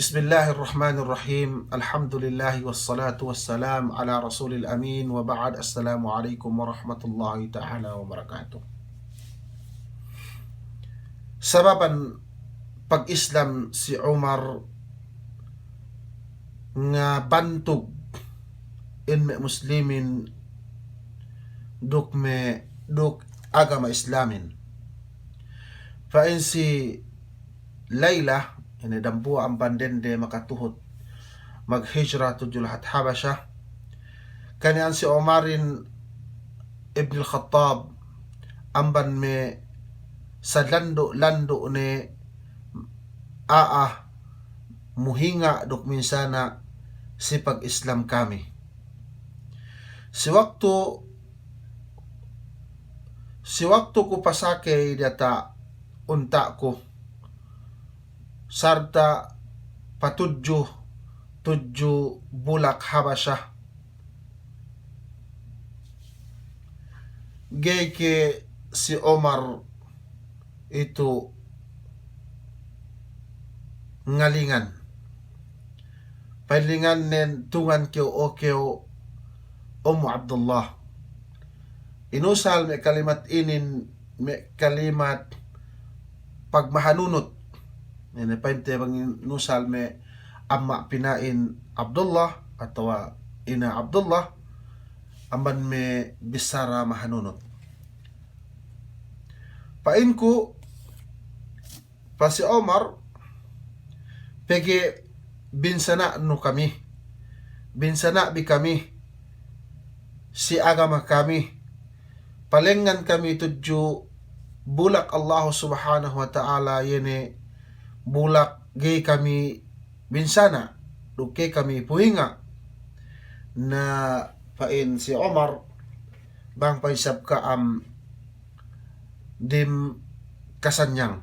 Bismillahirrahmanirrahim. Alhamdulillahi wassalatu wassalam ala rasulil amin wa ba'd. Assalamu alaikum warahmatullahi ta'ala wabarakatuh. Sababan pag-Islam si Umar nga bantog inme muslimin duk agama islamin. Fain si Layla inidambu ang bandende makatuhot maghijra to Julahat Habasha. Kanian si Umarin ibn al-Khattab amban me sa lando ni muhinga dok minsana si pag-Islam kami. Si waktu ko pasake data unta ko sarta patudyo bulak Habasha. Gay ke si Omar itu ngalingan. Pailingan nen tungan kyo Abdullah. Inusal me kalimat pagmahanunot. Ini painte bang nusal me amma pinain Abdullah atau ina Abdullah amban me bisara mahanunot. Painku pa si Omar pege binsana no kami. Binsana bi kami si agama kami. Palengan kami tudyo bulak Allah subhanahu wa ta'ala yene bulak gay kami binsana duke kami puhinga na pain si Omar bang paisab ka dim kasanyang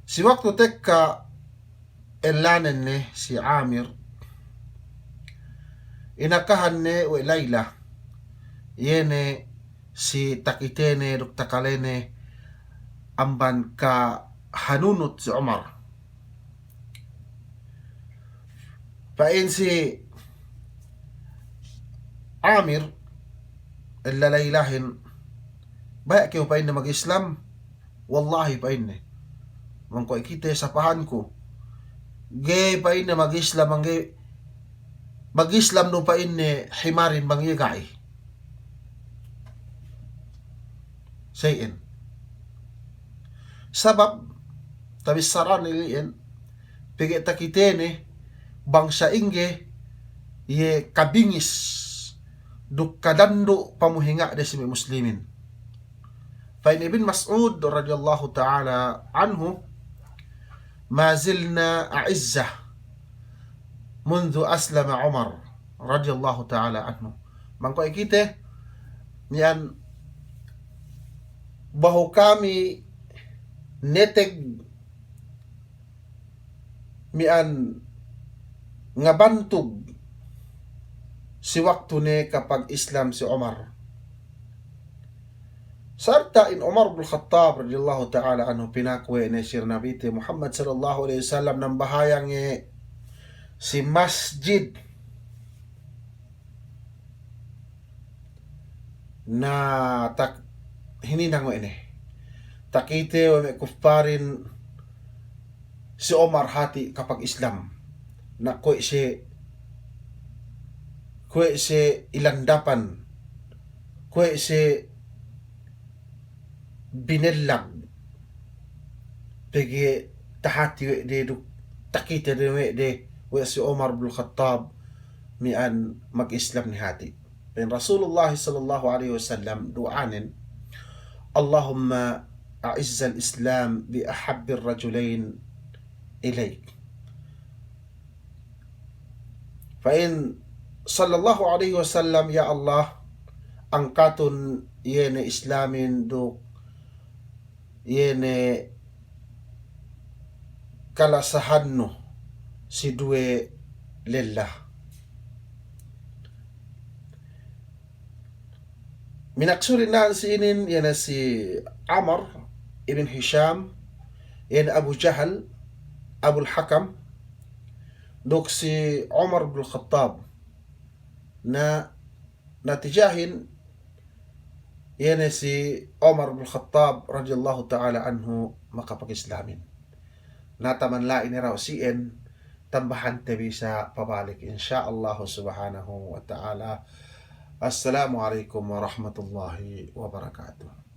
si waktu tekka elanen ne si Amir inakahan ne we Layla yene si takitene duk takalene amban ka hanunot si Umar. Pain si Amir lalaylahin baya kayo pain na mag-Islam wallahi pain ne man ko ikite sa pahan ko gay pain na mag-Islam mag-Islam no pain ne himarin bangyagay sayin sabab tabisaran niliin pigi takitene bangsa ingge ye kabingis duk kadando pamuhinga de si muslimin. Fa ibn Mas'ud radhiyallahu ta'ala anhu ma zilna a'izzah منذ أسلم عمر رضي الله تعالى عنه. Man ko ikite niyan baho kami neteg mian nga bantog si waktu ne kapag Islam si Umar. Sarta in Umar ibn Khattab radiyallahu ta'ala anhu pinakwe ne sir Nabi Muhammad sallallahu alaihi wasallam ng bahayang si masjid na hininang mo ini takite o may kufparin si Omar hati kapag Islam na kwe si ilandapan kwe si binellag pegi tahati de takite de we si Omar ibn Khattab mian mag-Islam ni hati. Ben Rasulullah sallallahu alaihi wasallam duanin Allahumma أعز الإسلام بأحب الرجلين إليك. فإن صلى الله عليه وسلم يا الله angkaton yene Islamin do yene kalasahanno si duwe lillah. Minaksuri na sinin yana si Amr ibn Hisham yan Abu Jahal Abul Hakam dok si Omar bin Khattab na natijahin yan si Omar bin Khattab radiyallahu ta'ala anhu makapag-Islamin. Natamanlain ni raw sien tambahan tabi sa pabalik insyaallah subhanahu wa ta'ala. Assalamu alaikum warahmatullahi wabarakatuh.